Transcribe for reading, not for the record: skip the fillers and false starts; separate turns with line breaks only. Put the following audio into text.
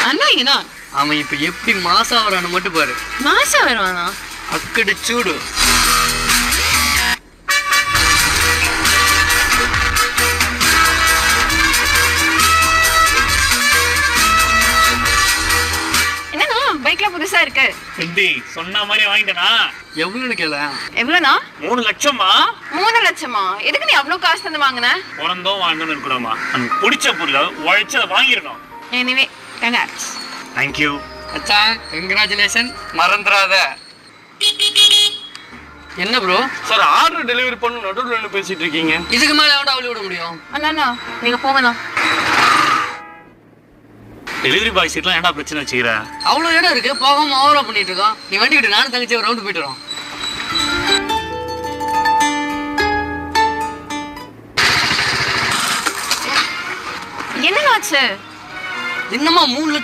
அண்ணா இங்கதான்.
அவன் இப்ப எப்படி மாசா வரான்னு மட்டும் பாரு.
மாசம் வருவானா?
அக்கடி சூடு.
என்னண்ணா பைக்ல புதுசா இருக்கு?
எப்படி சொன்ன மாதிரி வாங்கிட்டேனா?
எவ்வளவுன்னு கேள.
எவ்வளோண்ணா?
3 லட்சமா?
3 லட்சமா? எதுக்கு நீ அவ்வளவு காசு தந்து வாங்கின?
பிறந்தோம் வாழ்ந்தோம் இருக்கணுமா? எனக்கு பிடிச்ச பொருள் உழைச்சதை வாங்கிடணும்.
Anyway congrats.
தேங்க்யூ.
அச்சா கங்க்ராச்சுலேஷன். மறந்துடாத. என்ன ப்ரோ
சார் ஆர்டர் டெலிவரி பண்ண நடுவில் என்ன பேசிட்டு இருக்கீங்க?
இதுக்கு மேல எவன்டா அவளி விட முடியும்?
அண்ணா நீங்க போங்கண்ணா.
டெலிவரி பாய் சீட்லாம் ஏன்டா பிரச்சனை வச்சுக்கிற?
அவ்வளவு இடம் இருக்கு, போகாம ஓவரா பண்ணிட்டு இருக்கோம். நீ வண்டி விட்டு நானும் தங்கச்சி ஒரு ரவுண்டு போயிட்டு வரோம்.
என்னண்ணாச்சு?
என்னமா 3 லட்சம்